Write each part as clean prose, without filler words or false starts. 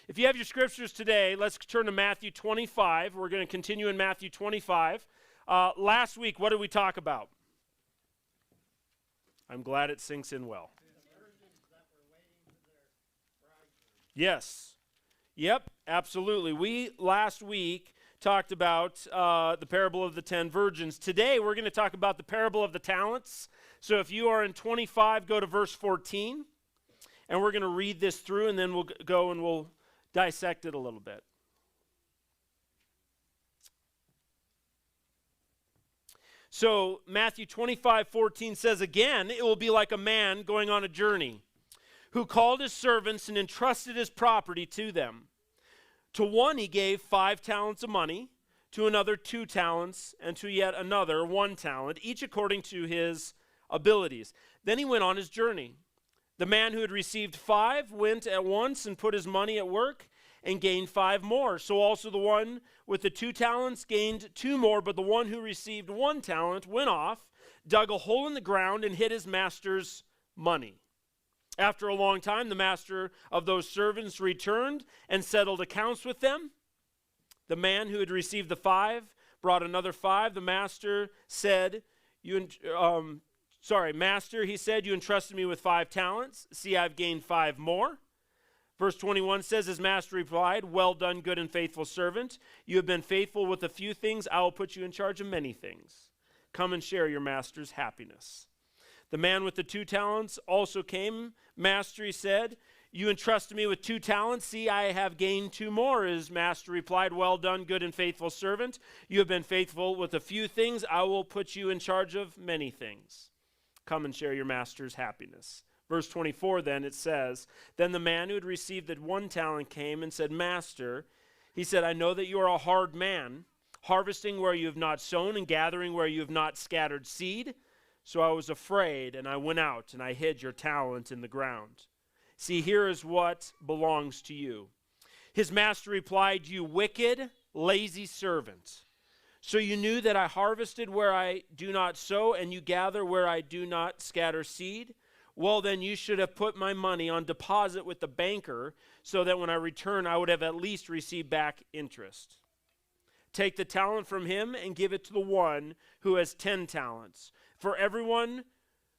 If you have your scriptures today, let's turn to Matthew 25. We're going to continue in Matthew 25. Last week, what did we talk about? I'm glad it sinks in well. Yes. Yep, absolutely. We, last week, talked about the parable of the 10 virgins. Today, we're going to talk about the parable of the talents. So if you are in 25, go to verse 14. And we're going to read this through, and then we'll go and we'll dissect it a little bit. So Matthew 25:14 says, "Again, it will be like a man going on a journey, who called his servants and entrusted his property to them. To one he gave 5 talents of money, to another 2 talents, and to yet another 1 talent, each according to his abilities. Then he went on his journey. The man who had received 5 went at once and put his money at work and gained 5 more. So also the one with the 2 talents gained 2 more, but the one who received 1 talent went off, dug a hole in the ground, and hid his master's money. After a long time, the master of those servants returned and settled accounts with them. The man who had received the 5 brought another 5. The master said, Master, he said, you entrusted me with 5 talents. See, I've gained 5 more. Verse 21 says, his master replied, well done, good and faithful servant. You have been faithful with a few things. I will put you in charge of many things. Come and share your master's happiness. The man with the 2 talents also came. Master, he said, you entrusted me with 2 talents. See, I have gained 2 more. His master replied, well done, good and faithful servant. You have been faithful with a few things. I will put you in charge of many things. Come and share your master's happiness. Verse 24 then it says, then the man who had received the 1 talent came and said, Master, he said, I know that you are a hard man, harvesting where you have not sown and gathering where you have not scattered seed. So I was afraid, and I went out and I hid your talent in the ground. See, here is what belongs to you. His master replied, you wicked, lazy servant. So you knew that I harvested where I do not sow, and you gather where I do not scatter seed? Well, then you should have put my money on deposit with the banker, so that when I return, I would have at least received back interest. Take the talent from him and give it to the one who has 10 talents. For everyone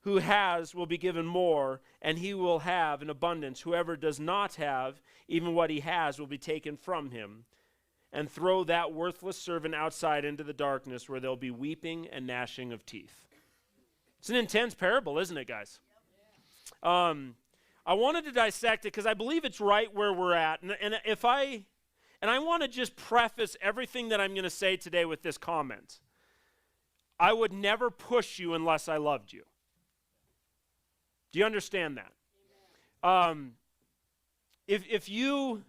who has will be given more, and he will have an abundance. Whoever does not have, even what he has will be taken from him. And throw that worthless servant outside into the darkness where there'll be weeping and gnashing of teeth." It's an intense parable, isn't it, guys? I wanted to dissect it because I believe it's right where we're at. And I want to just preface everything that I'm going to say today with this comment. I would never push you unless I loved you. Do you understand that? If you...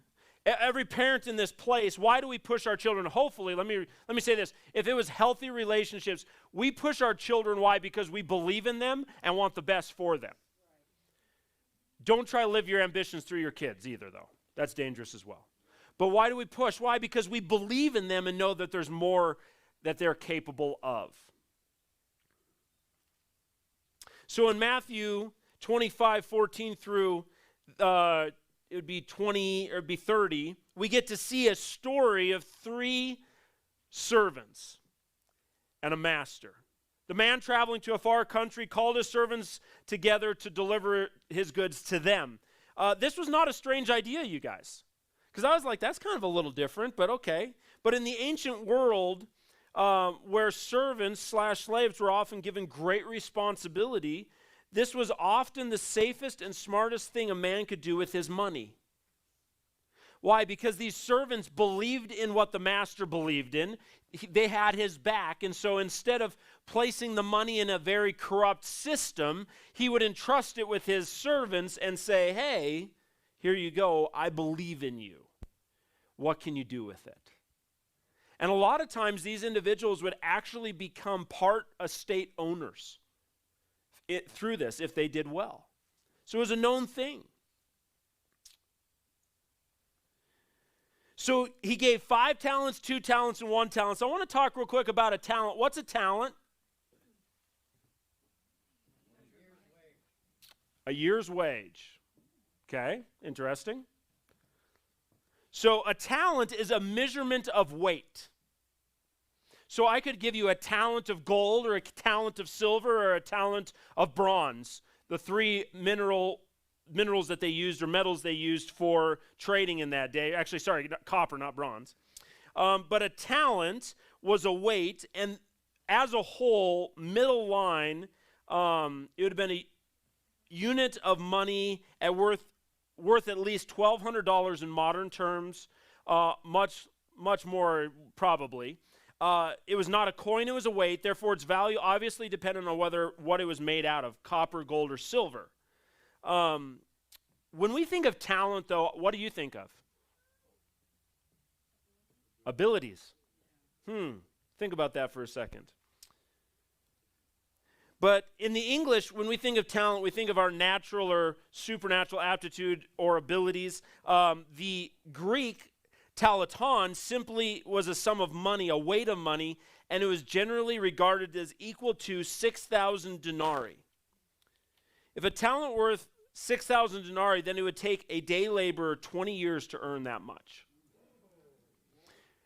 Every parent in this place, why do we push our children? Hopefully, let me say this. If it was healthy relationships, we push our children, why? Because we believe in them and want the best for them. Right. Don't try to live your ambitions through your kids either, though. That's dangerous as well. But why do we push? Why? Because we believe in them and know that there's more that they're capable of. So in Matthew 25:14 through it would be 20 or it'd be 30, we get to see a story of 3 servants and a master. The man traveling to a far country called his servants together to deliver his goods to them. This was not a strange idea, you guys, because I was like, that's kind of a little different, but okay. But in the ancient world, where servants / slaves were often given great responsibility, this was often the safest and smartest thing a man could do with his money. Why? Because these servants believed in what the master believed in. They had his back, and so instead of placing the money in a very corrupt system, he would entrust it with his servants and say, hey, here you go, I believe in you. What can you do with it? And a lot of times these individuals would actually become part estate owners through this if they did well. So it was a known thing. So he gave 5 talents, 2 talents, and 1 talent. So I want to talk real quick about a talent. What's a talent? A year's wage. Okay, interesting. So a talent is a measurement of weight. So I could give you a talent of gold or a talent of silver or a talent of bronze, the three minerals that they used or metals they used for trading in that day. Actually, sorry, copper, not bronze. But a talent was a weight, and as a whole, middle line, it would have been a unit of money worth at least $1,200 in modern terms, much more probably. It was not a coin, it was a weight. Therefore, its value obviously depended on what it was made out of, copper, gold, or silver. When we think of talent, though, what do you think of? Abilities. Think about that for a second. But in the English, when we think of talent, we think of our natural or supernatural aptitude or abilities. The Greek talaton simply was a sum of money, a weight of money, and it was generally regarded as equal to 6,000 denarii. If a talent worth 6,000 denarii, then it would take a day laborer 20 years to earn that much.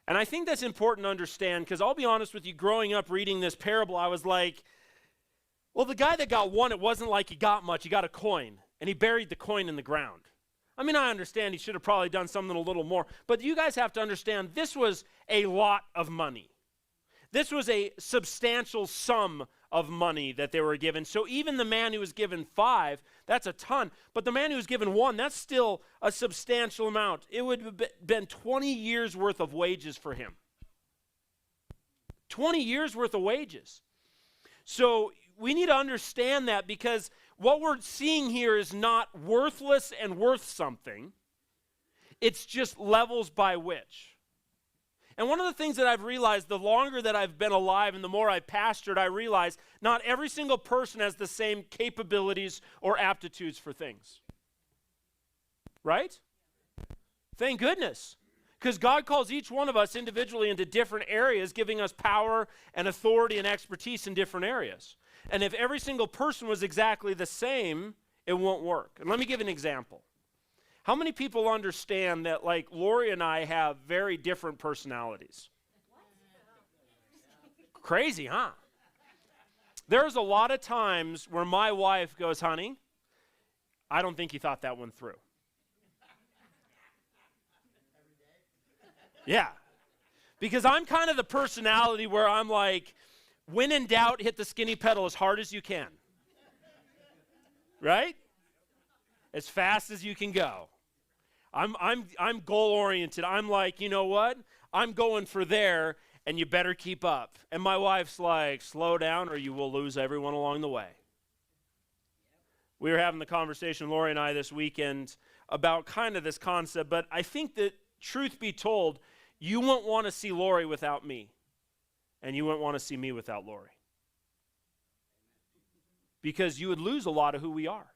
And I think that's important to understand, because I'll be honest with you, growing up reading this parable, I was like, well, the guy that got one, it wasn't like he got much. He got a coin, and he buried the coin in the ground. I mean, I understand he should have probably done something a little more, but you guys have to understand this was a lot of money. This was a substantial sum of money that they were given. So even the man who was given 5, that's a ton, but the man who was given 1, that's still a substantial amount. It would have been 20 years worth of wages for him. 20 years worth of wages. So we need to understand that, because what we're seeing here is not worthless and worth something. It's just levels by which. And one of the things that I've realized, the longer that I've been alive and the more I've pastored, I realize not every single person has the same capabilities or aptitudes for things. Right? Thank goodness. Because God calls each one of us individually into different areas, giving us power and authority and expertise in different areas. And if every single person was exactly the same, it won't work. And let me give an example. How many people understand that, like, Lori and I have very different personalities? Crazy, huh? There's a lot of times where my wife goes, honey, I don't think you thought that one through. Yeah. Because I'm kind of the personality where I'm like, when in doubt, hit the skinny pedal as hard as you can. Right? As fast as you can go. I'm goal-oriented. I'm like, you know what? I'm going for there, and you better keep up. And my wife's like, slow down or you will lose everyone along the way. We were having the conversation, Lori and I, this weekend about kind of this concept, but I think that, truth be told, you won't want to see Lori without me, and you won't want to see me without Lori. Because you would lose a lot of who we are.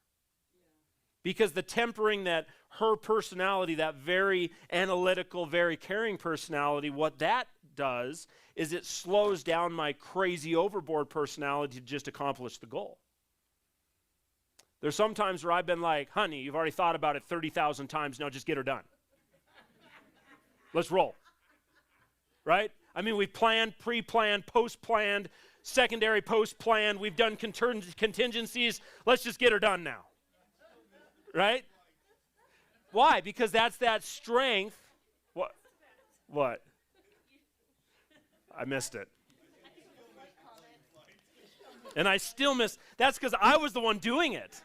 Because the tempering that her personality, that very analytical, very caring personality, what that does is it slows down my crazy overboard personality to just accomplish the goal. There's some times where I've been like, honey, you've already thought about it 30,000 times, now just get her done. Let's roll. Right? I mean, we've planned, pre-planned, post-planned, secondary post-planned. We've done contingencies. Let's just get her done now. Right? Why? Because that's that strength. What? I missed it. And I still missed. That's because I was the one doing it.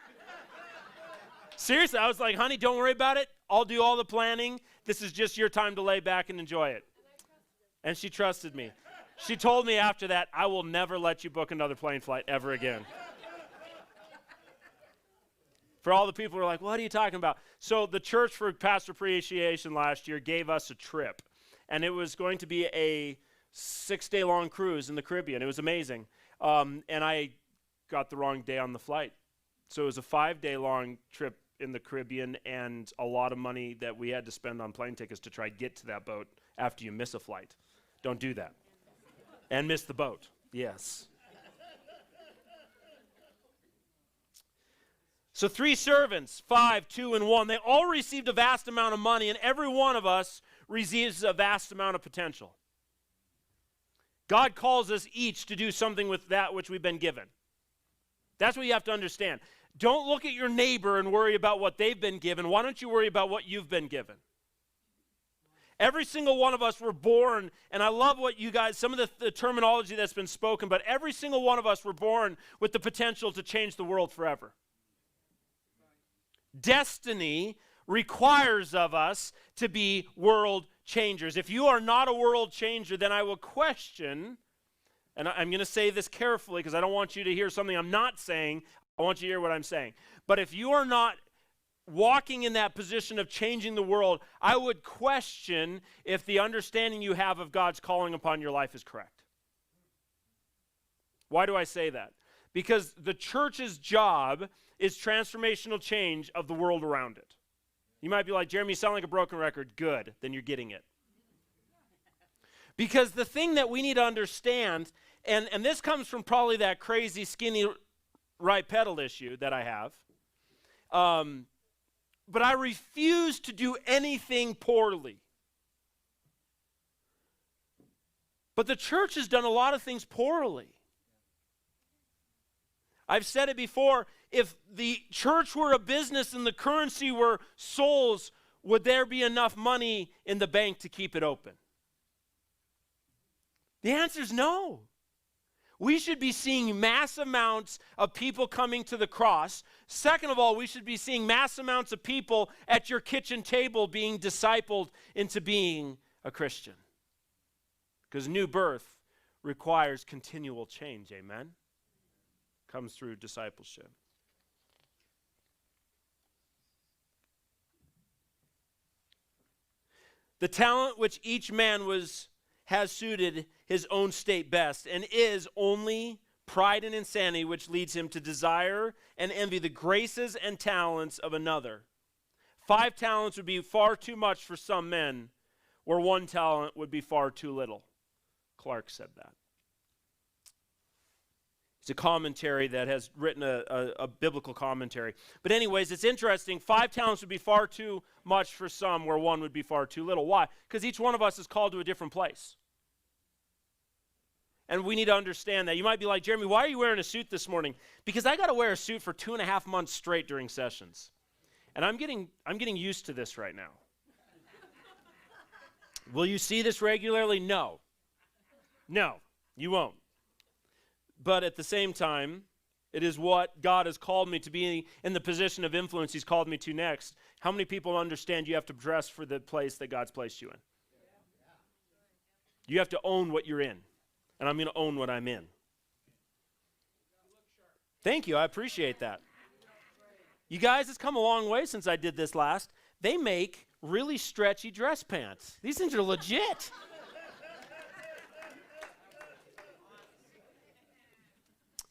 Seriously, I was like, honey, don't worry about it. I'll do all the planning. This is just your time to lay back and enjoy it. And she trusted me. She told me after that, I will never let you book another plane flight ever again. For all the people who are like, what are you talking about? So the Church for Pastor Appreciation last year gave us a trip. And it was going to be a 6-day-long cruise in the Caribbean. It was amazing. And I got the wrong day on the flight. So it was a 5-day-long trip in the Caribbean and a lot of money that we had to spend on plane tickets to try to get to that boat after you miss a flight. Don't do that. And miss the boat. Yes. So 3 servants, 5, 2, and 1, they all received a vast amount of money, and every one of us receives a vast amount of potential. God calls us each to do something with that which we've been given. That's what you have to understand. Don't look at your neighbor and worry about what they've been given. Why don't you worry about what you've been given? Every single one of us were born, and I love what you guys, some of the terminology that's been spoken, but every single one of us were born with the potential to change the world forever. Destiny requires of us to be world changers. If you are not a world changer, then I will question, and I'm going to say this carefully because I don't want you to hear something I'm not saying. I want you to hear what I'm saying. But if you are not walking in that position of changing the world, I would question if the understanding you have of God's calling upon your life is correct. Why do I say that? Because the church's job is transformational change of the world around it. You might be like, Jeremy, you sound like a broken record. Good, then you're getting it. Because the thing that we need to understand, and this comes from probably that crazy skinny right pedal issue that I have, but I refuse to do anything poorly. But the church has done a lot of things poorly. I've said it before, if the church were a business and the currency were souls, would there be enough money in the bank to keep it open? The answer is no. We should be seeing mass amounts of people coming to the cross. Second of all, we should be seeing mass amounts of people at your kitchen table being discipled into being a Christian. Because new birth requires continual change, amen? Comes through discipleship. The talent which each man has suited his own state best, and is only pride and insanity which leads him to desire and envy the graces and talents of another. 5 talents would be far too much for some men, where 1 talent would be far too little. Clark said that. It's a commentary that has written a biblical commentary. But anyways, it's interesting. 5 talents would be far too much for some, where 1 would be far too little. Why? Because each one of us is called to a different place. And we need to understand that. You might be like, Jeremy, why are you wearing a suit this morning? Because I got to wear a suit for 2.5 months straight during sessions. And I'm getting used to this right now. Will you see this regularly? No. No, you won't. But at the same time, it is what God has called me to be in the position of influence He's called me to next. How many people understand you have to dress for the place that God's placed you in? You have to own what you're in. And I'm going to own what I'm in. Thank you. I appreciate that. You guys, it's come a long way since I did this last. They make really stretchy dress pants. These things are legit.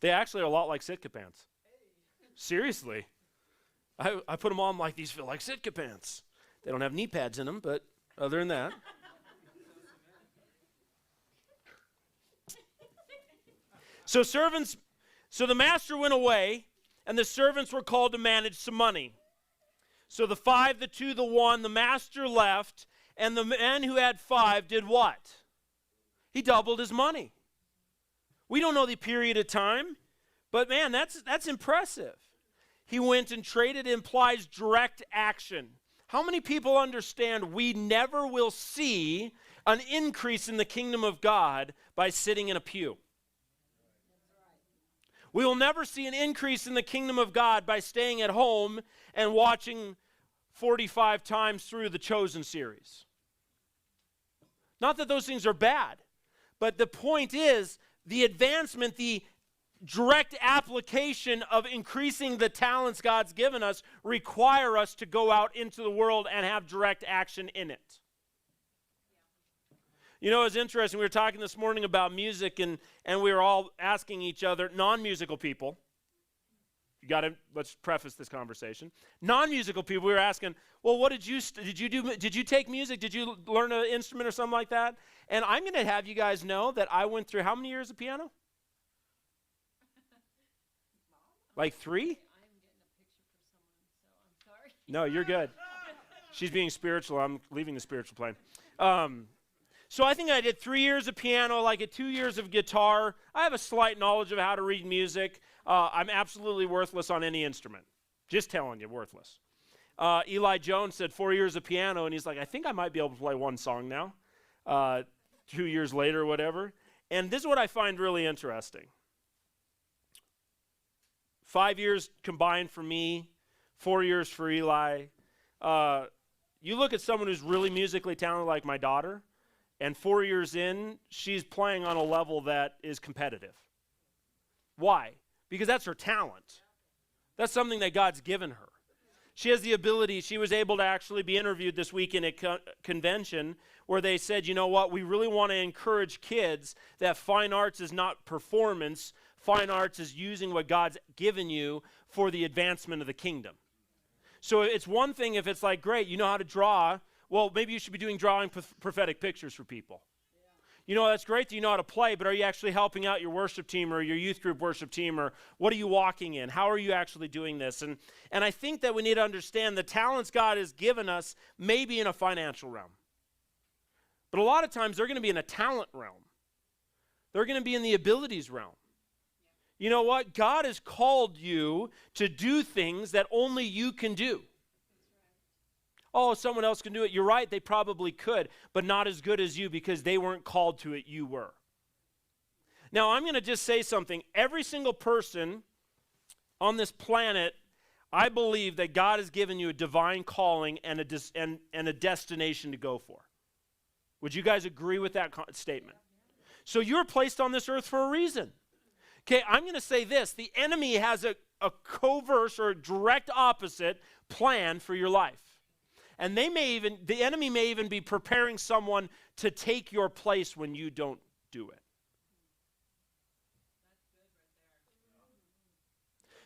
They actually are a lot like Sitka pants. Seriously. I put them on like these feel like Sitka pants. They don't have knee pads in them, but other than that. So the master went away, and the servants were called to manage some money. So the 5, the 2, the 1, the master left, and the man who had 5 did what? He doubled his money. We don't know the period of time, but man, that's impressive. He went and traded. Implies direct action. How many people understand we never will see an increase in the kingdom of God by sitting in a pew? We will never see an increase in the kingdom of God by staying at home and watching 45 times through the Chosen series. Not that those things are bad, but the point is the advancement, the direct application of increasing the talents God's given us require us to go out into the world and have direct action in it. You know, it's interesting. We were talking this morning about music, and we were all asking each other, non-musical people. Let's preface this conversation. Non-musical people, we were asking, well, what did you do? Did you take music? Did you learn an instrument or something like that? And I'm going to have you guys know that I went through how many years of piano? Like 3? No, you're good. She's being spiritual. I'm leaving the spiritual plane. So I think I did 3 years of piano, like 2 years of guitar. I have a slight knowledge of how to read music. I'm absolutely worthless on any instrument. Just telling you, worthless. Eli Jones said 4 years of piano, and he's like, I think I might be able to play one song now, 2 years later or whatever. And this is what I find really interesting. 5 years combined for me, 4 years for Eli. You look at someone who's really musically talented like my daughter, and 4 years in, she's playing on a level that is competitive. Why? Because that's her talent. That's something that God's given her. She has the ability. She was able to actually be interviewed this week in a convention where they said, you know what, we really want to encourage kids that fine arts is not performance. Fine arts is using what God's given you for the advancement of the kingdom. So it's one thing if it's like, great, you know how to draw. Well, maybe you should be doing drawing prophetic pictures for people. You know, that's great that you know how to play, but are you actually helping out your worship team or your youth group worship team, or what are you walking in? How are you actually doing this? And I think that we need to understand the talents God has given us may be in a financial realm. But a lot of times they're going to be in a talent realm. They're going to be in the abilities realm. You know what? God has called you to do things that only you can do. Oh, someone else can do it. You're right, they probably could, but not as good as you because they weren't called to it, you were. Now, I'm going to just say something. Every single person on this planet, I believe that God has given you a divine calling and a destination to go for. Would you guys agree with that statement? So you're placed on this earth for a reason. Okay, I'm going to say this. The enemy has a coverse or direct opposite plan for your life. And the enemy may even be preparing someone to take your place when you don't do it.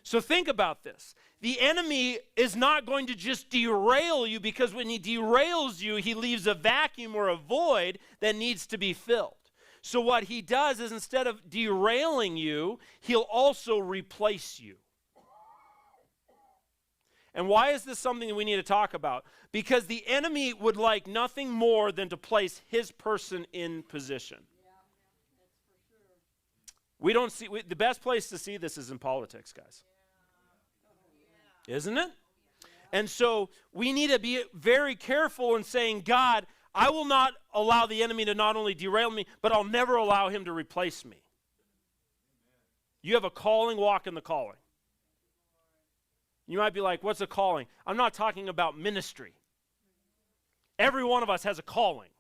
So think about this. The enemy is not going to just derail you, because when he derails you, he leaves a vacuum or a void that needs to be filled. So what he does is, instead of derailing you, he'll also replace you. And why is this something that we need to talk about? Because the enemy would like nothing more than to place his person in position. Yeah, that's for sure. The best place to see this is in politics, guys. Yeah. Isn't it? Yeah. And so we need to be very careful in saying, God, I will not allow the enemy to not only derail me, but I'll never allow him to replace me. You have a calling, walk in the calling. You might be like, what's a calling? I'm not talking about ministry. Every one of us has a calling,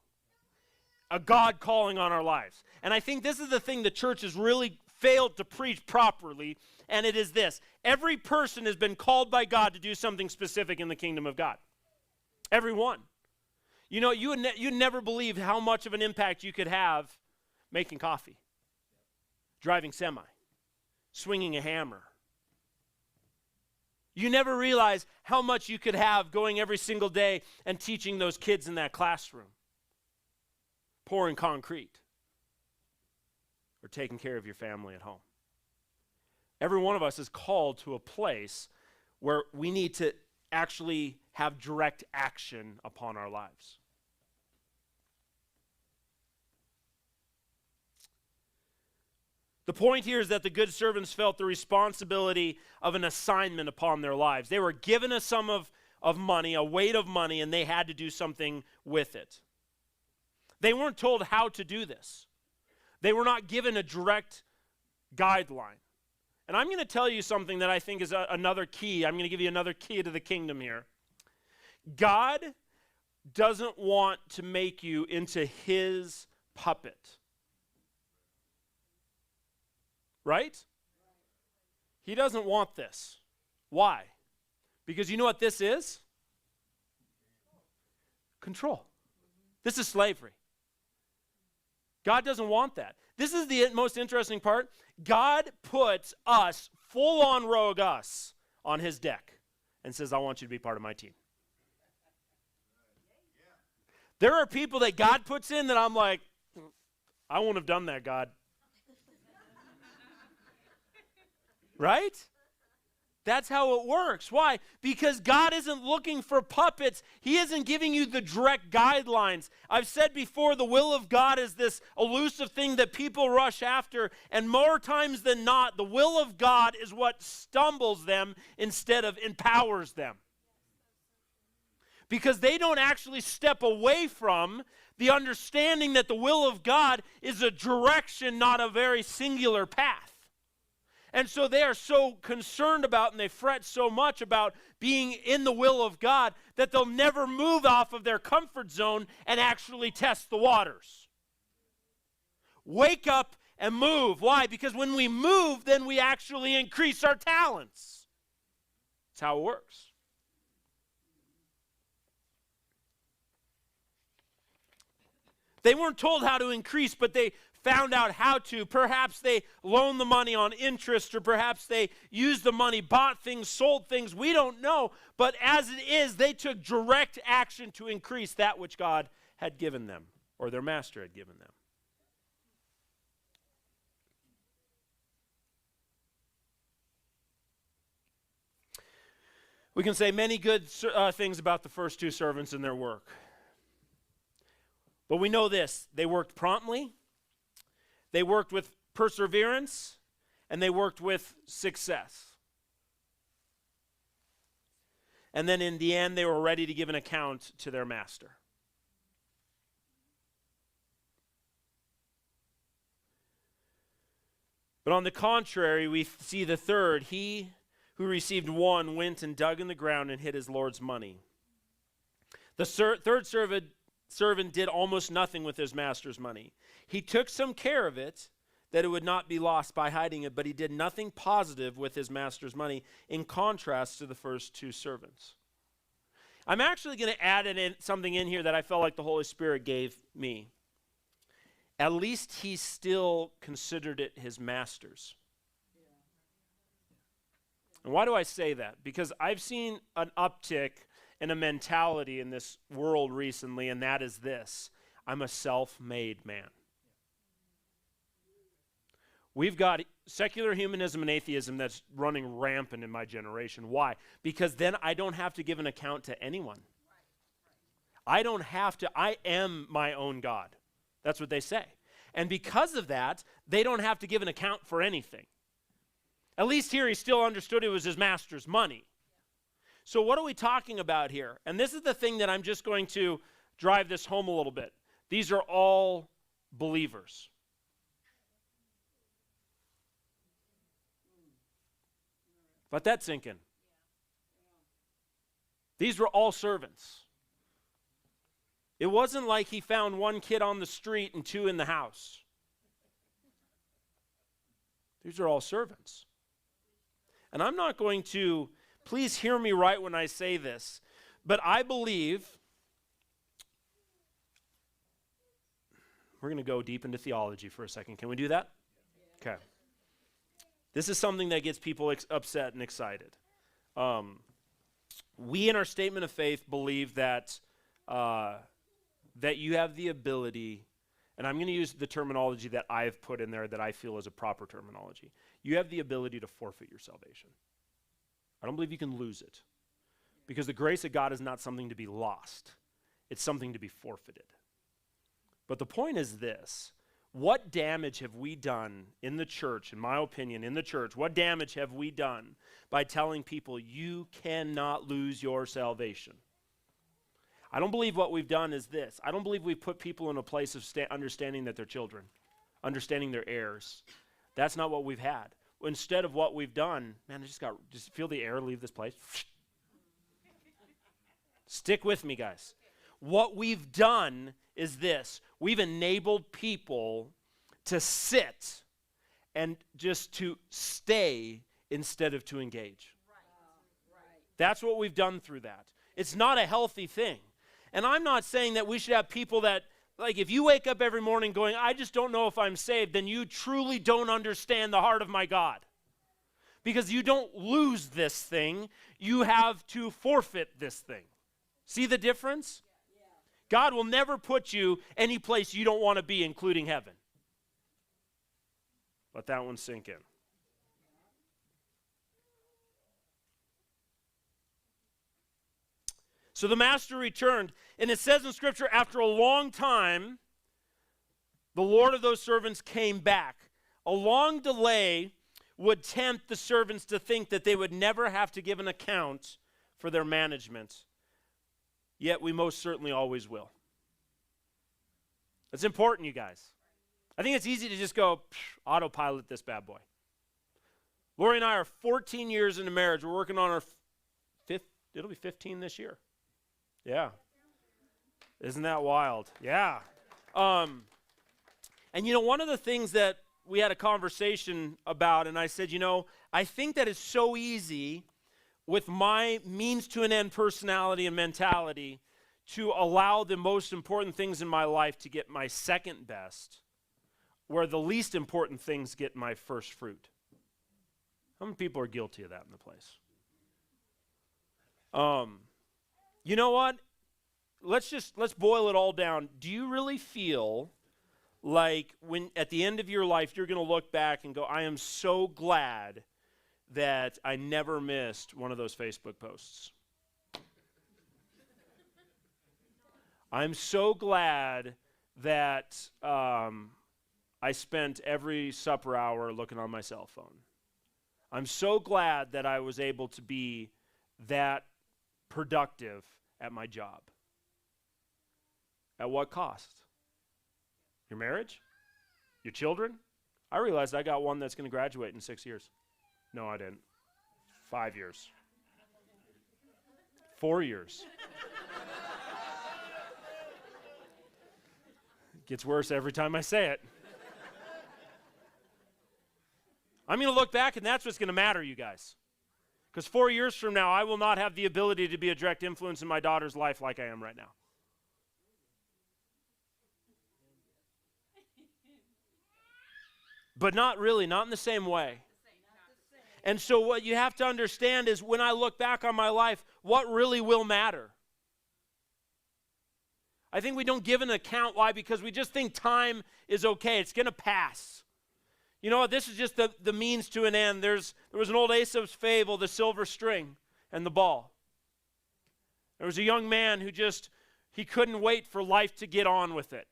a God calling on our lives. And I think this is the thing the church has really failed to preach properly, and it is this. Every person has been called by God to do something specific in the kingdom of God. Every one. You know, you'd never believe how much of an impact you could have making coffee, driving semi, swinging a hammer. You never realize how much you could have going every single day and teaching those kids in that classroom, pouring concrete, or taking care of your family at home. Every one of us is called to a place where we need to actually have direct action upon our lives. The point here is that the good servants felt the responsibility of an assignment upon their lives. They were given a sum of money, a weight of money, and they had to do something with it. They weren't told how to do this. They were not given a direct guideline. And I'm going to tell you something that I think is another key. I'm going to give you another key to the kingdom here. God doesn't want to make you into his puppet. Right? He doesn't want this. Why? Because you know what this is? Control. This is slavery. God doesn't want that. This is the most interesting part. God puts us, full-on rogue us, on his deck and says, I want you to be part of my team. There are people that God puts in that I'm like, I wouldn't have done that, God. Right? That's how it works. Why? Because God isn't looking for puppets. He isn't giving you the direct guidelines. I've said before, the will of God is this elusive thing that people rush after, and more times than not, the will of God is what stumbles them instead of empowers them. Because they don't actually step away from the understanding that the will of God is a direction, not a very singular path. And so they are so concerned about, and they fret so much about being in the will of God, that they'll never move off of their comfort zone and actually test the waters. Wake up and move. Why? Because when we move, then we actually increase our talents. That's how it works. They weren't told how to increase, but they found out how to. Perhaps they loaned the money on interest, or perhaps they used the money, bought things, sold things. We don't know. But as it is, they took direct action to increase that which God had given them, or their master had given them. We can say many good things about the first two servants and their work. But we know this: they worked promptly, they worked with perseverance, and they worked with success. And then in the end, they were ready to give an account to their master. But on the contrary, we see the third. He who received one went and dug in the ground and hid his Lord's money. The third servant did almost nothing with his master's money. He took some care of it, that it would not be lost by hiding it, but he did nothing positive with his master's money, in contrast to the first two servants. I'm actually going to add something in here that I felt like the Holy Spirit gave me. At least he still considered it his master's. And why do I say that? Because I've seen an uptick in a mentality in this world recently, and that is this: I'm a self-made man. We've got secular humanism and atheism that's running rampant in my generation. Why? Because then I don't have to give an account to anyone. I don't have to. I am my own God. That's what they say. And because of that, they don't have to give an account for anything. At least here he still understood it was his master's money. So what are we talking about here? And this is the thing that I'm just going to drive this home a little bit. These are all believers. Let that sink in. These were all servants. It wasn't like he found one kid on the street and two in the house. These are all servants. And I'm not going to, please hear me right when I say this, but I believe, we're going to go deep into theology for a second. Can we do that? Okay. This is something that gets people upset and excited. We in our statement of faith believe that that you have the ability, and I'm going to use the terminology that I've put in there that I feel is a proper terminology. You have the ability to forfeit your salvation. I don't believe you can lose it, because the grace of God is not something to be lost. It's something to be forfeited. But the point is this: what damage have we done in the church, in my opinion, in the church, what damage have we done by telling people you cannot lose your salvation? I don't believe what we've done is this. I don't believe we've put people in a place of understanding that they're children, understanding they're heirs. That's not what we've had. Instead of what we've done, man, I just feel the air leave this place. Stick with me, guys. What we've done is this: we've enabled people to sit and just to stay instead of to engage. Right. That's what we've done through that. It's not a healthy thing. And I'm not saying that we should have people that, like, if you wake up every morning going, I just don't know if I'm saved, then you truly don't understand the heart of my God. Because you don't lose this thing, you have to forfeit this thing. See the difference? God will never put you any place you don't want to be, including heaven. Let that one sink in. So the master returned, and it says in Scripture, after a long time, the Lord of those servants came back. A long delay would tempt the servants to think that they would never have to give an account for their management. Yet we most certainly always will. It's important, you guys. I think it's easy to just go, autopilot this bad boy. Lori and I are 14 years into marriage. We're working on our fifth, it'll be 15 this year. Yeah. Isn't that wild? Yeah. And one of the things that we had a conversation about, and I said, I think that it's so easy with my means to an end personality and mentality to allow the most important things in my life to get my second best, where the least important things get my first fruit. How many people are guilty of that in the place? You know what? Let's boil it all down. Do you really feel like when at the end of your life you're going to look back and go, I am so glad that I never missed one of those Facebook posts? I'm so glad that I spent every supper hour looking on my cell phone. I'm so glad that I was able to be that productive at my job. At what cost? Your marriage? Your children? I realized I got one that's going to graduate in 6 years. No, I didn't. 5 years. 4 years. It gets worse every time I say it. I'm going to look back, and that's what's going to matter, you guys. Because 4 years from now, I will not have the ability to be a direct influence in my daughter's life like I am right now. But not really, not in the same way. And so what you have to understand is when I look back on my life, what really will matter? I think we don't give an account. Why? Because we just think time is okay. It's going to pass. You know what? This is just the means to an end. There was an old Aesop's fable, the silver string and the ball. There was a young man who he couldn't wait for life to get on with it.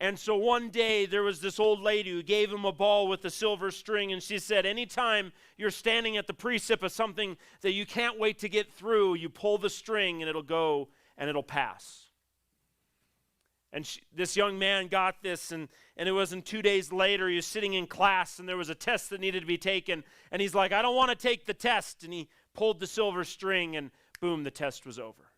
And so one day there was this old lady who gave him a ball with a silver string, and she said, anytime you're standing at the precip of something that you can't wait to get through, you pull the string and it'll go and it'll pass. And this young man got this, and it wasn't 2 days later, he was sitting in class, and there was a test that needed to be taken, and he's like, I don't want to take the test, and he pulled the silver string, and boom, the test was over.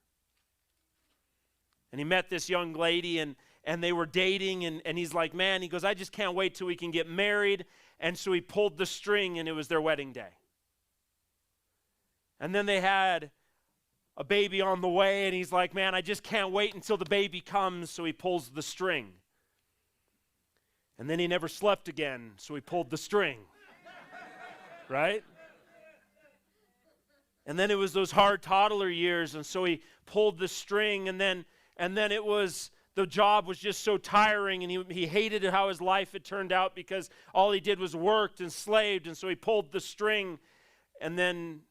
And he met this young lady, and they were dating, and he's like, man, he goes, I just can't wait till we can get married, and so he pulled the string, and it was their wedding day. And then they had a baby on the way, and he's like, man, I just can't wait until the baby comes, so he pulls the string. And then he never slept again, so he pulled the string. Right? And then it was those hard toddler years, and so he pulled the string, and then it was, the job was just so tiring, and he hated how his life had turned out because all he did was worked and slaved, and so he pulled the string, and then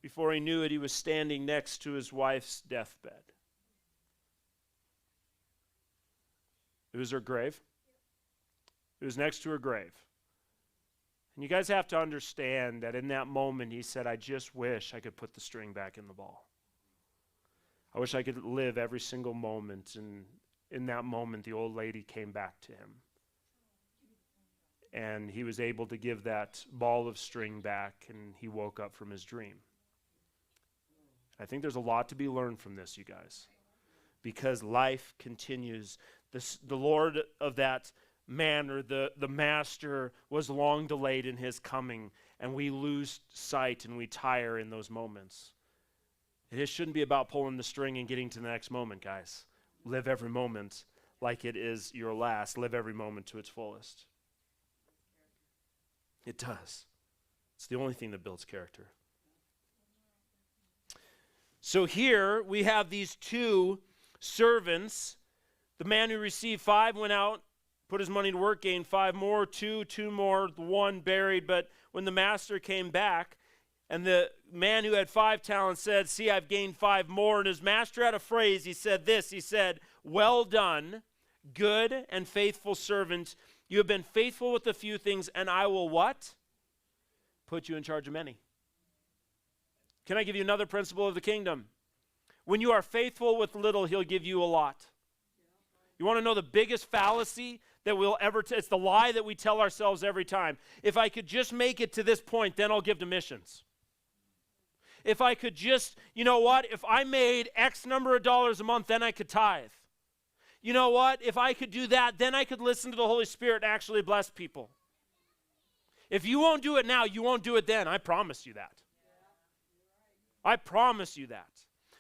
before he knew it, he was standing next to his wife's deathbed. It was her grave. It was next to her grave. And you guys have to understand that in that moment, he said, I just wish I could put the string back in the ball. I wish I could live every single moment. And in that moment, the old lady came back to him. And he was able to give that ball of string back, and he woke up from his dream. I think there's a lot to be learned from this, you guys, because life continues. The Lord of that man, or the master, was long delayed in his coming, and we lose sight and we tire in those moments. It shouldn't be about pulling the string and getting to the next moment, guys. Live every moment like it is your last. Live every moment to its fullest. It does. It's the only thing that builds character. So here we have these two servants. The man who received 5 went out, put his money to work, gained 5 more, 2 more, 1 buried. But when the master came back, And the man who had 5 talents said, see, I've gained 5 more. And his master had a phrase. He said this. He said, well done, good and faithful servant. You have been faithful with a few things, and I will what? Put you in charge of many. Can I give you another principle of the kingdom? When you are faithful with little, he'll give you a lot. You want to know the biggest fallacy that we'll ever, it's the lie that we tell ourselves every time. If I could just make it to this point, then I'll give to missions. If I could just, you know what, if I made X number of dollars a month, then I could tithe. You know what, if I could do that, then I could listen to the Holy Spirit and actually bless people. If you won't do it now, you won't do it then. I promise you that. I promise you that.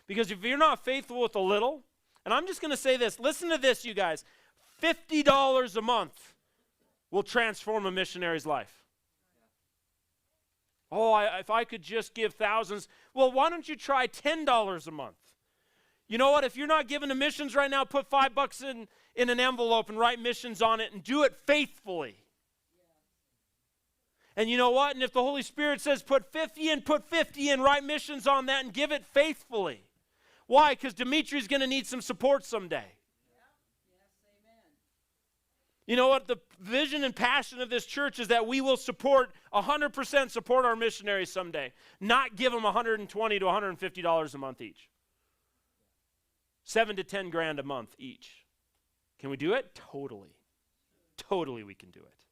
Because if you're not faithful with a little, and I'm just going to say this, listen to this, you guys, $50 a month will transform a missionary's life. Oh, if I could just give thousands. Well, why don't you try $10 a month? You know what? If you're not giving to missions right now, put $5 in an envelope and write missions on it and do it faithfully. And you know what? And if the Holy Spirit says put 50 in, put 50 in, write missions on that and give it faithfully. Why? Because Dimitri's going to need some support someday. You know what? The vision and passion of this church is that we will support, 100% support our missionaries someday. Not give them $120 to $150 a month each. 7 to 10 grand a month each. Can we do it? Totally. Totally we can do it.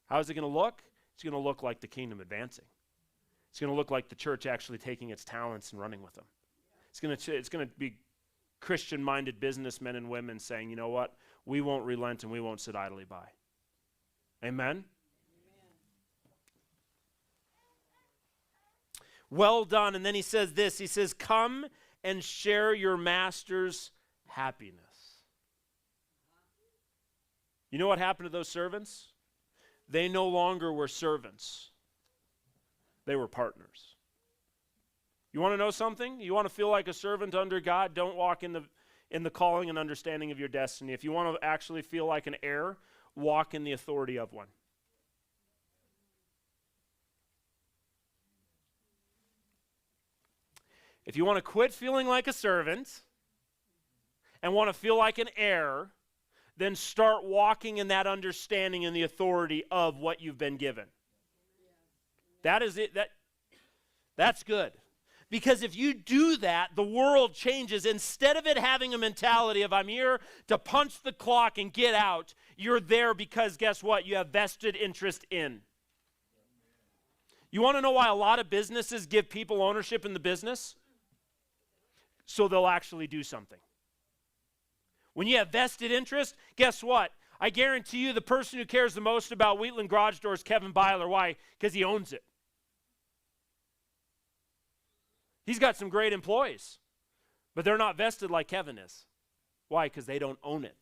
How is it going to look? It's going to look like the kingdom advancing. It's going to look like the church actually taking its talents and running with them. It's going to be Christian-minded businessmen and women saying, you know what? We won't relent and we won't sit idly by. Amen? Amen? Well done. And then he says this. He says, come and share your master's happiness. You know what happened to those servants? They no longer were servants. They were partners. You want to know something? You want to feel like a servant under God? Don't walk in the calling and understanding of your destiny. If you want to actually feel like an heir, walk in the authority of one. If you want to quit feeling like a servant and want to feel like an heir, then start walking in that understanding and the authority of what you've been given. That is it. That's good. Because if you do that, the world changes. Instead of it having a mentality of I'm here to punch the clock and get out, you're there because guess what? You have vested interest in. You want to know why a lot of businesses give people ownership in the business? So they'll actually do something. When you have vested interest, guess what? I guarantee you the person who cares the most about Wheatland Garage Door is Kevin Byler. Why? Because he owns it. He's got some great employees, but they're not vested like Kevin is. Why? Because they don't own it.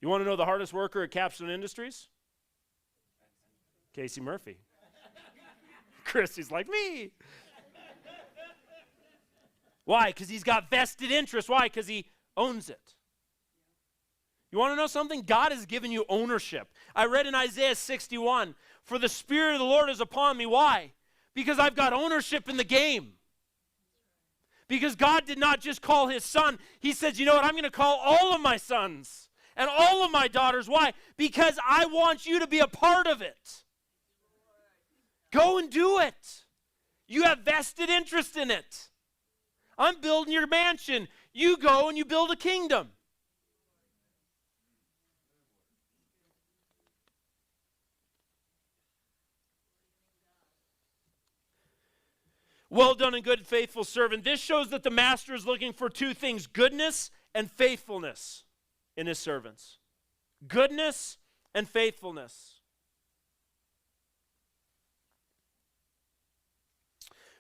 You want to know the hardest worker at Capstone Industries? Casey Murphy. Christy's like me. Why? Because he's got vested interest. Why? Because he owns it. You want to know something? God has given you ownership. I read in Isaiah 61, for the Spirit of the Lord is upon me. Why? Because I've got ownership in the game. Because God did not just call his son. He says, you know what? I'm going to call all of my sons and all of my daughters. Why? Because I want you to be a part of it. Go and do it. You have vested interest in it. I'm building your mansion. You go and you build a kingdom. Well done and good and faithful servant. This shows that the master is looking for two things, goodness and faithfulness in his servants. Goodness and faithfulness.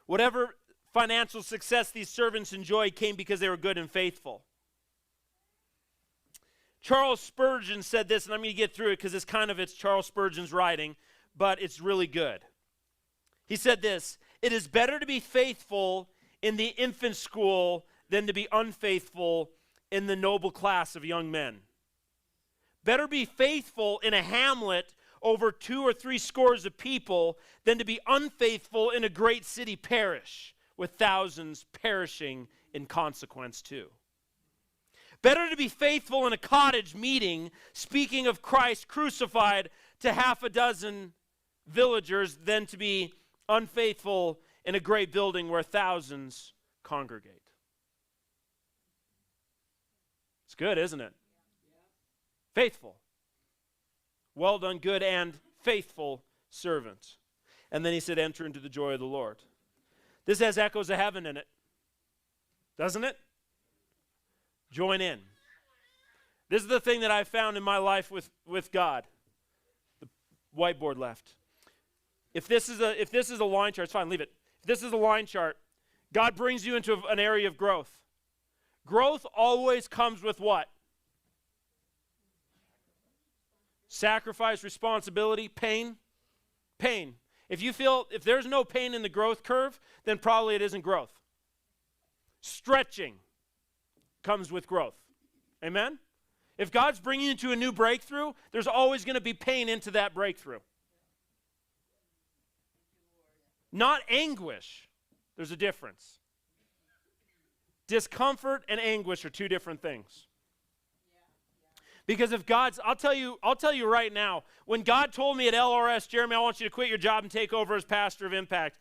Whatever financial success these servants enjoyed came because they were good and faithful. Charles Spurgeon said this, and I'm going to get through it because it's Charles Spurgeon's writing, but it's really good. He said this, it is better to be faithful in the infant school than to be unfaithful in the noble class of young men. Better be faithful in a hamlet over 2 or 3 scores of people than to be unfaithful in a great city perish, with thousands perishing in consequence too. Better to be faithful in a cottage meeting, speaking of Christ crucified to half a dozen villagers, than to be unfaithful in a great building where thousands congregate. It's good, isn't it? Faithful. Well done, good and faithful servant. And then he said, enter into the joy of the Lord. This has echoes of heaven in it, doesn't it? Join in. This is the thing that I found in my life with God. The whiteboard left. If this is a line chart, it's fine, leave it. If this is a line chart, God brings you into an area of growth. Growth always comes with what? Sacrifice, responsibility, pain. Pain. If there's no pain in the growth curve, then probably it isn't growth. Stretching comes with growth. Amen? If God's bringing you to a new breakthrough, there's always going to be pain into that breakthrough. Not anguish. There's a difference. Discomfort and anguish are two different things. Because if I'll tell you right now, when God told me at LRS, Jeremy, I want you to quit your job and take over as pastor of Impact,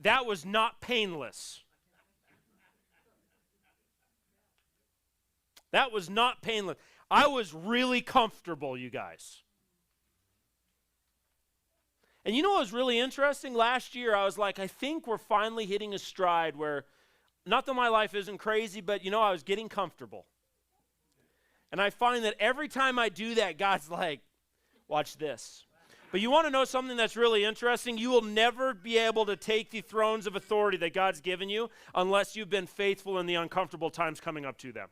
that was not painless. That was not painless. I was really comfortable, you guys. And you know what was really interesting? Last year, I was like, I think we're finally hitting a stride where, not that my life isn't crazy, but I was getting comfortable. And I find that every time I do that, God's like, watch this. But you want to know something that's really interesting? You will never be able to take the thrones of authority that God's given you unless you've been faithful in the uncomfortable times coming up to them.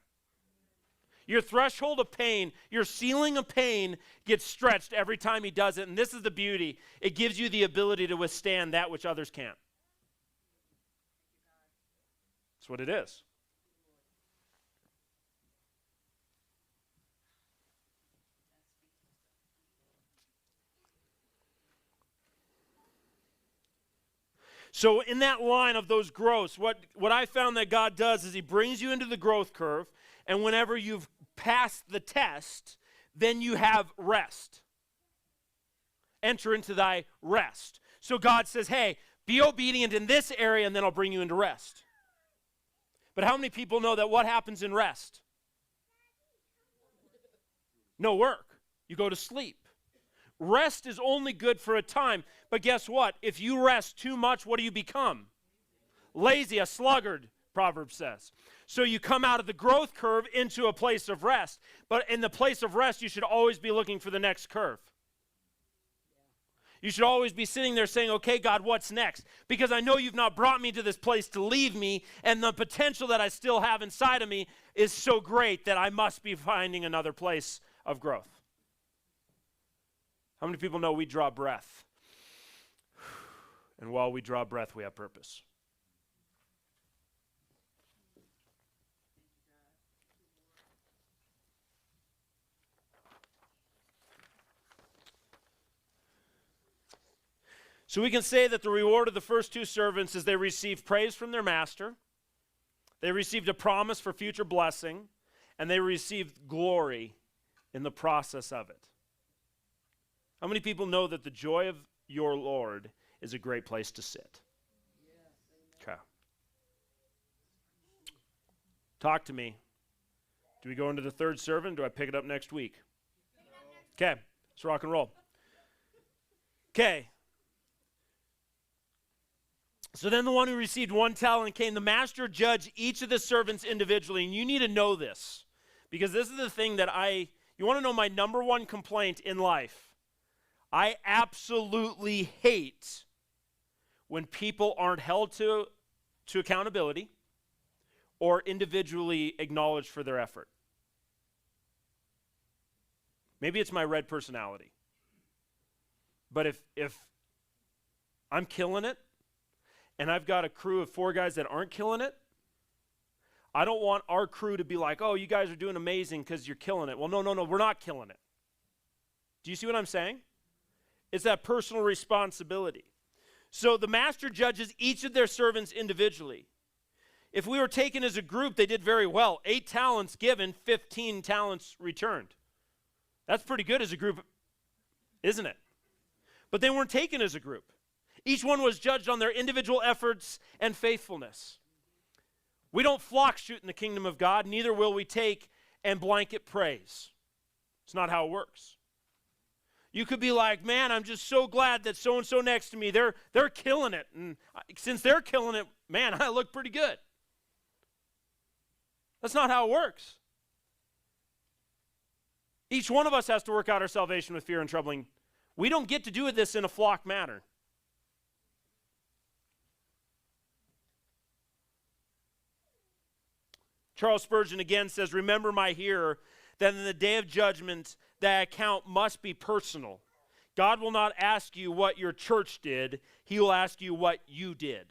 Your threshold of pain, your ceiling of pain gets stretched every time he does it. And this is the beauty. It gives you the ability to withstand that which others can't. That's what it is. So in that line of those growths, what I found that God does is he brings you into the growth curve, and whenever you've passed the test, then you have rest. Enter into thy rest. So God says, hey, be obedient in this area, and then I'll bring you into rest. But how many people know that what happens in rest? No work. You go to sleep. Rest is only good for a time. But guess what? If you rest too much, what do you become? Lazy, a sluggard, Proverbs says. So you come out of the growth curve into a place of rest. But in the place of rest, you should always be looking for the next curve. You should always be sitting there saying, okay, God, what's next? Because I know you've not brought me to this place to leave me, and the potential that I still have inside of me is so great that I must be finding another place of growth. How many people know we draw breath? And while we draw breath, we have purpose. So we can say that the reward of the first two servants is they received praise from their master, they received a promise for future blessing, and they received glory in the process of it. How many people know that the joy of your Lord is a great place to sit? Okay. Talk to me. Do we go into the third servant? Do I pick it up next week? Okay, let's rock and roll. Okay. So then the one who received 1 talent came. The master judged each of the servants individually. And you need to know this, because this is the thing that you want to know my number one complaint in life. I absolutely hate when people aren't held to accountability or individually acknowledged for their effort. Maybe it's my red personality. But if I'm killing it, and I've got a crew of 4 guys that aren't killing it, I don't want our crew to be like, oh, you guys are doing amazing because you're killing it. Well, no, we're not killing it. Do you see what I'm saying? It's that personal responsibility. So the master judges each of their servants individually. If we were taken as a group, they did very well. 8 talents given, 15 talents returned. That's pretty good as a group, isn't it? But they weren't taken as a group. Each one was judged on their individual efforts and faithfulness. We don't flock shoot in the kingdom of God, neither will we take and blanket praise. It's not how it works. You could be like, man, I'm just so glad that so-and-so next to me, they're killing it. And since they're killing it, man, I look pretty good. That's not how it works. Each one of us has to work out our salvation with fear and trembling. We don't get to do this in a flock manner. Charles Spurgeon again says, remember, my hearer, that in the day of judgment, that account must be personal. God will not ask you what your church did. He will ask you what you did.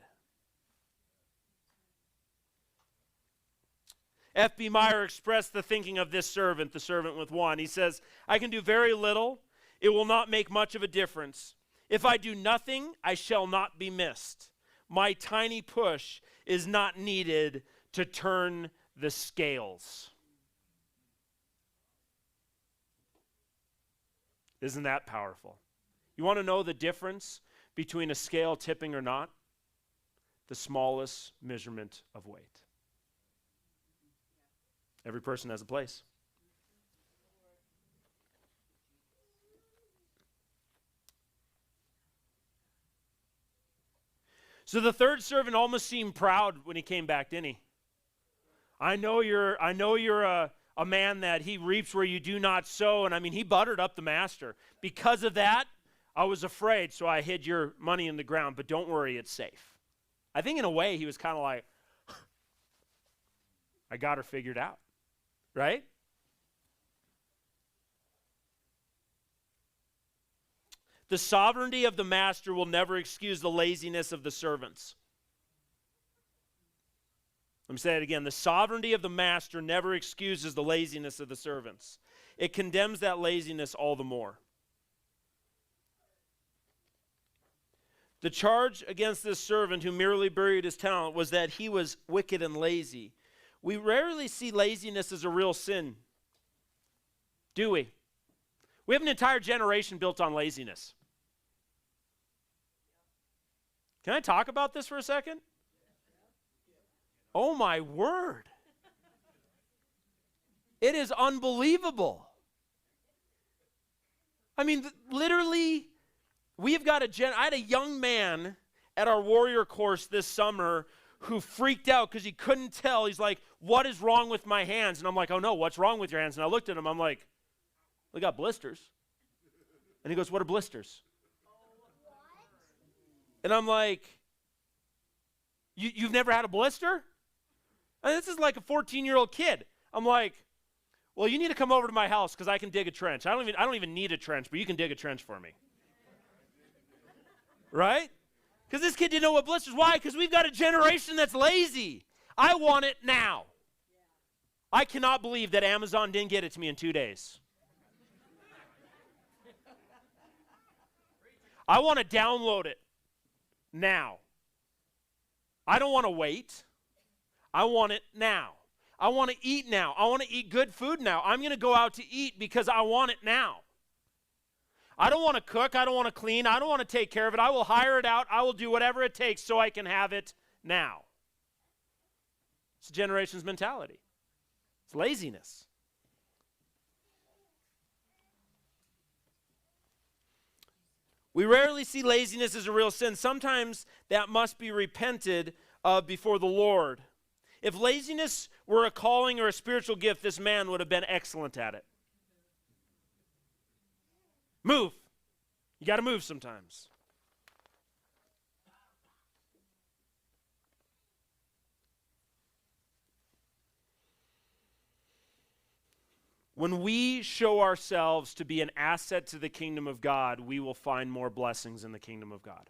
F.B. Meyer expressed the thinking of this servant, the servant with one. He says, I can do very little. It will not make much of a difference. If I do nothing, I shall not be missed. My tiny push is not needed to turn the scales. Isn't that powerful? You want to know the difference between a scale tipping or not? The smallest measurement of weight. Every person has a place. So the third servant almost seemed proud when he came back, didn't he? I know you're a man that he reaps where you do not sow. And I mean, he buttered up the master. Because of that, I was afraid, so I hid your money in the ground. But don't worry, it's safe. I think in a way he was kind of like, I got her figured out. Right? The sovereignty of the master will never excuse the laziness of the servants. Let me say it again. The sovereignty of the master never excuses the laziness of the servants. It condemns that laziness all the more. The charge against this servant who merely buried his talent was that he was wicked and lazy. We rarely see laziness as a real sin, do we? We have an entire generation built on laziness. Can I talk about this for a second? Oh my word. It is unbelievable. I mean, literally, we've got I had a young man at our warrior course this summer who freaked out because he couldn't tell. He's like, what is wrong with my hands? And I'm like, oh no, what's wrong with your hands? And I looked at him, I'm like, we got blisters. And he goes, what are blisters? And I'm like, you've never had a blister? And this is like a 14-year-old kid. I'm like, well, you need to come over to my house because I can dig a trench. I don't even need a trench, but you can dig a trench for me. Right? Because this kid didn't know what blisters. Why? Because we've got a generation that's lazy. I want it now. I cannot believe that Amazon didn't get it to me in 2 days. I want to download it now. I don't want to wait. I want it now. I want to eat now. I want to eat good food now. I'm going to go out to eat because I want it now. I don't want to cook. I don't want to clean. I don't want to take care of it. I will hire it out. I will do whatever it takes so I can have it now. It's a generation's mentality. It's laziness. We rarely see laziness as a real sin. Sometimes that must be repented of before the Lord. If laziness were a calling or a spiritual gift, this man would have been excellent at it. Move. You got to move sometimes. When we show ourselves to be an asset to the kingdom of God, we will find more blessings in the kingdom of God.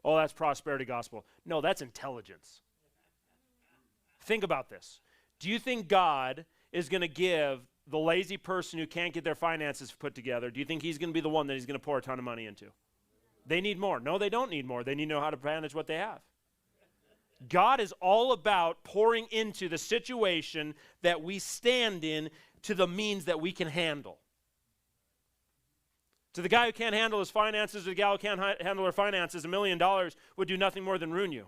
Oh, that's prosperity gospel. No, that's intelligence. Think about this. Do you think God is going to give the lazy person who can't get their finances put together, do you think he's going to be the one that he's going to pour a ton of money into? They need more. No, they don't need more. They need to know how to manage what they have. God is all about pouring into the situation that we stand in to the means that we can handle. To the guy who can't handle his finances, or the gal who can't handle her finances, $1 million would do nothing more than ruin you.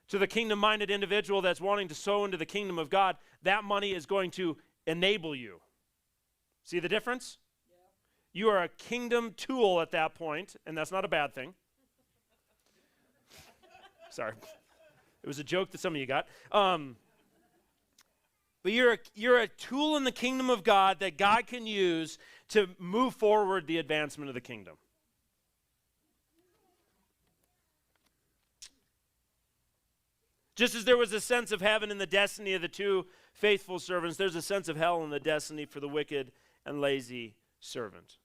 To the kingdom-minded individual that's wanting to sow into the kingdom of God, that money is going to enable you. See the difference? Yeah. You are a kingdom tool at that point, and that's not a bad thing. Sorry. It was a joke that some of you got. But you're a tool in the kingdom of God that God can use to move forward the advancement of the kingdom. Just as there was a sense of heaven in the destiny of the two faithful servants, there's a sense of hell in the destiny for the wicked and lazy servant.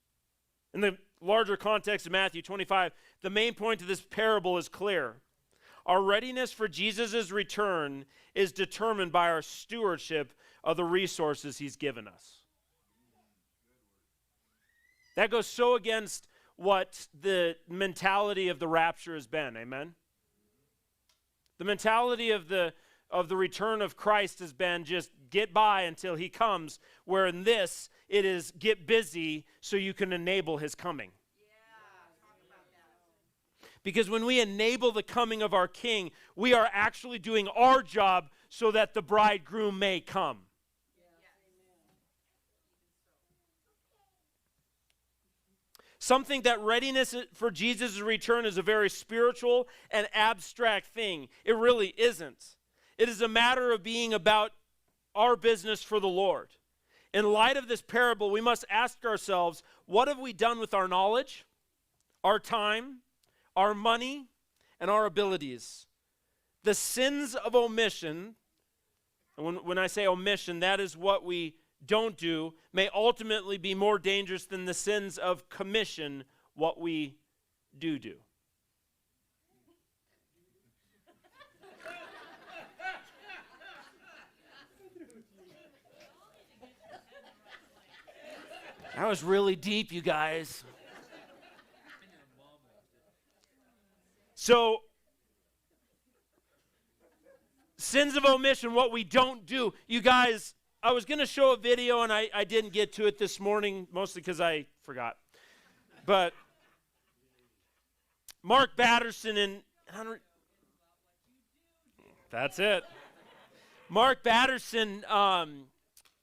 In the larger context of Matthew 25, the main point of this parable is clear. Our readiness for Jesus' return is determined by our stewardship of the resources he's given us. That goes so against what the mentality of the rapture has been, amen? The mentality of the return of Christ has been just get by until he comes, where in this, it is get busy so you can enable his coming. Because when we enable the coming of our King, we are actually doing our job so that the bridegroom may come. Something that readiness for Jesus' return is a very spiritual and abstract thing. It really isn't. It is a matter of being about our business for the Lord. In light of this parable, we must ask ourselves, what have we done with our knowledge, our time, our money, and our abilities? The sins of omission, and when I say omission, that is what we don't do, may ultimately be more dangerous than the sins of commission, what we do. That was really deep, you guys. So, sins of omission, what we don't do. You guys, I was going to show a video and I didn't get to it this morning, mostly because I forgot. But Mark Batterson that's it. Mark Batterson,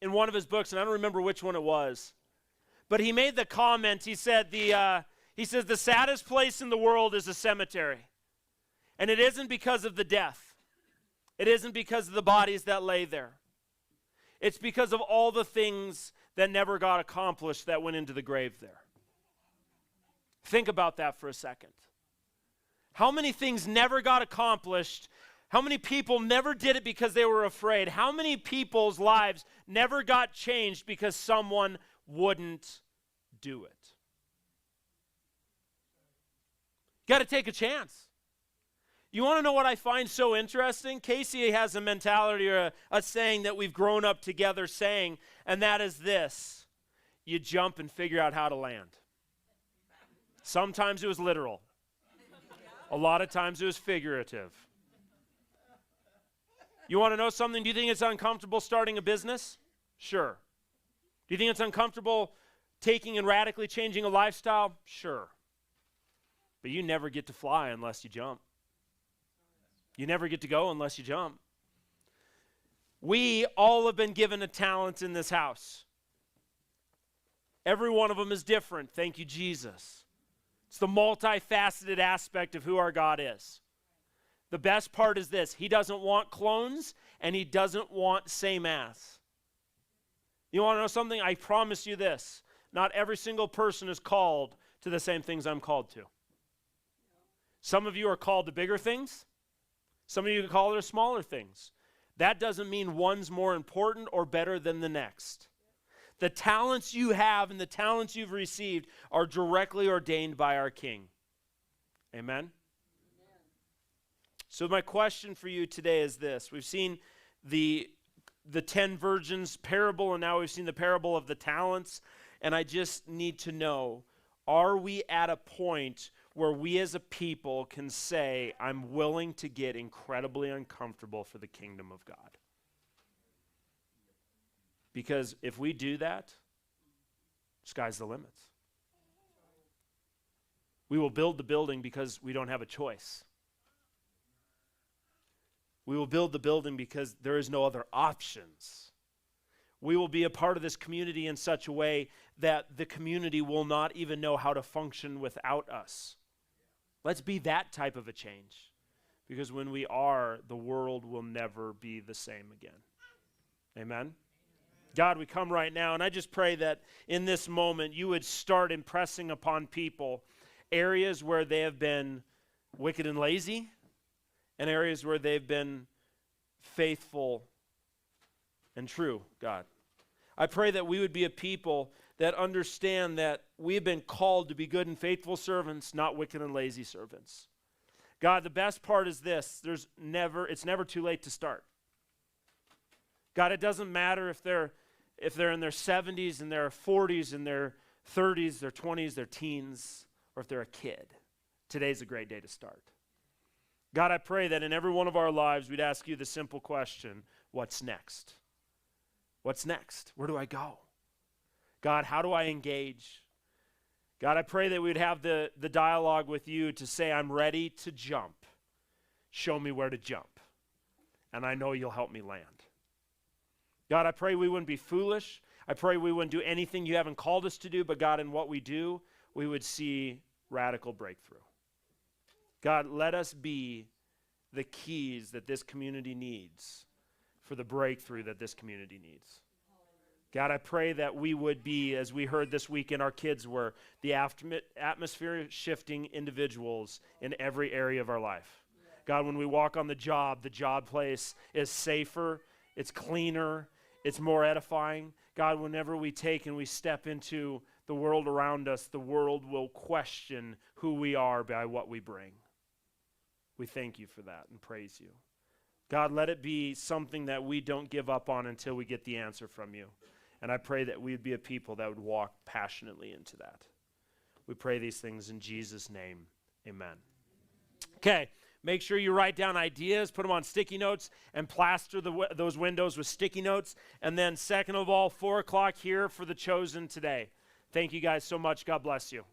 in one of his books, and I don't remember which one it was, but he made the comment, he said, he says, the saddest place in the world is a cemetery. And it isn't because of the death. It isn't because of the bodies that lay there. It's because of all the things that never got accomplished that went into the grave there. Think about that for a second. How many things never got accomplished? How many people never did it because they were afraid? How many people's lives never got changed because someone wouldn't do it? Got to take a chance. You want to know what I find so interesting? Casey has a mentality or a saying that we've grown up together saying, and that is this: you jump and figure out how to land. Sometimes it was literal. A lot of times it was figurative. You want to know something? Do you think it's uncomfortable starting a business? Sure. Do you think it's uncomfortable taking and radically changing a lifestyle? Sure. But you never get to fly unless you jump. You never get to go unless you jump. We all have been given a talent in this house. Every one of them is different. Thank you, Jesus. It's the multifaceted aspect of who our God is. The best part is this: he doesn't want clones and he doesn't want same as. You want to know something? I promise you this: not every single person is called to the same things I'm called to. Some of you are called to bigger things. Some of you are called to smaller things. That doesn't mean one's more important or better than the next. The talents you have and the talents you've received are directly ordained by our King. Amen? So my question for you today is this. We've seen the the 10 virgins parable, and now we've seen the parable of the talents. And I just need to know, are we at a point where we as a people can say, I'm willing to get incredibly uncomfortable for the kingdom of God? Because if we do that, sky's the limits. We will build the building because we don't have a choice. We will build the building because there is no other options. We will be a part of this community in such a way that the community will not even know how to function without us. Let's be that type of a change. Because when we are, the world will never be the same again. Amen? God, we come right now, and I just pray that in this moment you would start impressing upon people areas where they have been wicked and lazy, and areas where they've been faithful and true, God. I pray that we would be a people that understand that we have been called to be good and faithful servants, not wicked and lazy servants. God, the best part is this, it's never too late to start. God, it doesn't matter if they're in their 70s and their 40s and their 30s, their 20s, their teens, or if they're a kid. Today's a great day to start. God, I pray that in every one of our lives we'd ask you the simple question, what's next? What's next? Where do I go? God, how do I engage? God, I pray that we'd have the dialogue with you to say, I'm ready to jump. Show me where to jump. And I know you'll help me land. God, I pray we wouldn't be foolish. I pray we wouldn't do anything you haven't called us to do, but God, in what we do, we would see radical breakthrough. God, let us be the keys that this community needs for the breakthrough that this community needs. God, I pray that we would be, as we heard this weekend, our kids were the atmosphere shifting individuals in every area of our life. God, when we walk on the job place is safer, it's cleaner, it's more edifying. God, whenever we take and we step into the world around us, the world will question who we are by what we bring. We thank you for that and praise you. God, let it be something that we don't give up on until we get the answer from you. And I pray that we'd be a people that would walk passionately into that. We pray these things in Jesus' name. Amen. Okay, make sure you write down ideas, put them on sticky notes, and plaster those windows with sticky notes. And then second of all, 4 o'clock here for the chosen today. Thank you guys so much. God bless you.